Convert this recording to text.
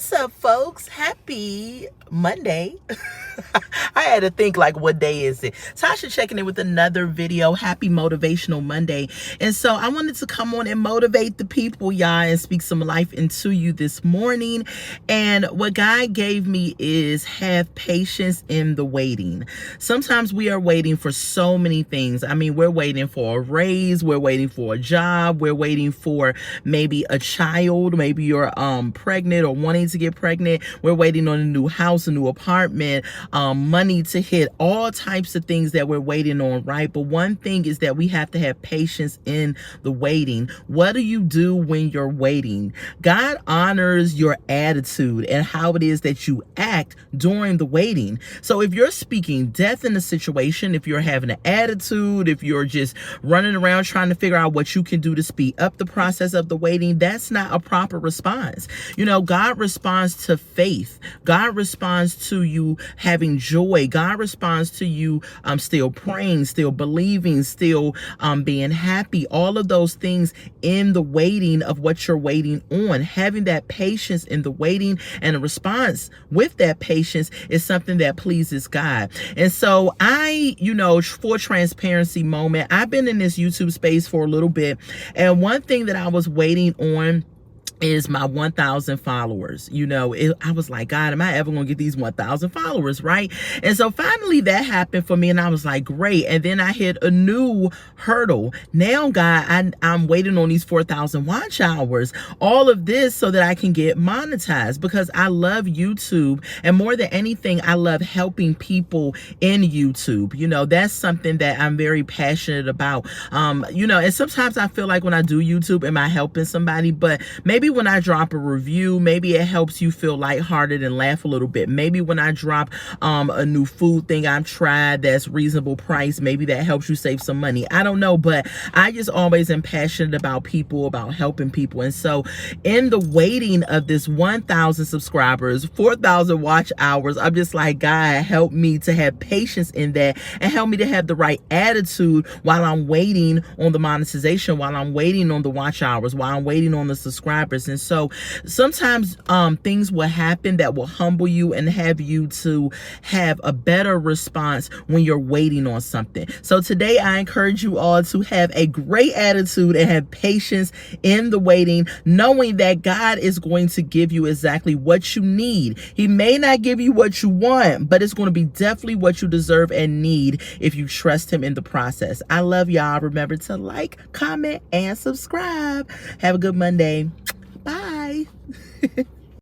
What's up, folks? Happy Monday. I had to think, like, what day is it? Tasha checking in with another video. Happy Motivational Monday. And so I wanted to come on and motivate the people, y'all, and speak some life into you this morning. And what God gave me is have patience in the waiting. Sometimes we are waiting for so many things. I mean, we're waiting for a raise, we're waiting for a job, we're waiting for maybe a child, maybe you're pregnant or wanting to get pregnant. We're waiting on a new house, a new apartment, money to hit, all types of things that we're waiting on, right? But one thing is that we have to have patience in the waiting. What do you do when you're waiting? God honors your attitude and how it is that you act during the waiting. So if you're speaking death in a situation, if you're having an attitude, if you're just running around trying to figure out what you can do to speed up the process of the waiting, that's not a proper response. You know, God responds to faith. God responds to you having joy. God responds to you still praying, still believing, still being happy. All of those things in the waiting of what you're waiting on. Having that patience in the waiting and a response with that patience is something that pleases God. And so for transparency moment, I've been in this YouTube space for a little bit, and one thing that I was waiting on is my 1,000 followers. I was like, God, am I ever gonna get these 1,000 followers, right? And so finally that happened for me, and I was like, great. And then I hit a new hurdle. Now, God, I'm waiting on these 4,000 watch hours. All of this so that I can get monetized, because I love YouTube, and more than anything, I love helping people in YouTube. That's something that I'm very passionate about. And sometimes I feel like when I do YouTube, am I helping somebody? But maybe when I drop a review, maybe it helps you feel lighthearted and laugh a little bit. Maybe when I drop a new food thing I've tried that's reasonable price, maybe that helps you save some money. I don't know, but I just always am passionate about people, about helping people. And so in the waiting of this 1,000 subscribers, 4,000 watch hours, I'm just like, God, help me to have patience in that, and help me to have the right attitude while I'm waiting on the monetization, while I'm waiting on the watch hours, while I'm waiting on the subscribers. And so sometimes things will happen that will humble you and have you to have a better response when you're waiting on something. So today I encourage you all to have a great attitude and have patience in the waiting, knowing that God is going to give you exactly what you need. He may not give you what you want, but it's going to be definitely what you deserve and need if you trust him in the process. I love y'all. Remember to like, comment, and subscribe. Have a good Monday. Bye.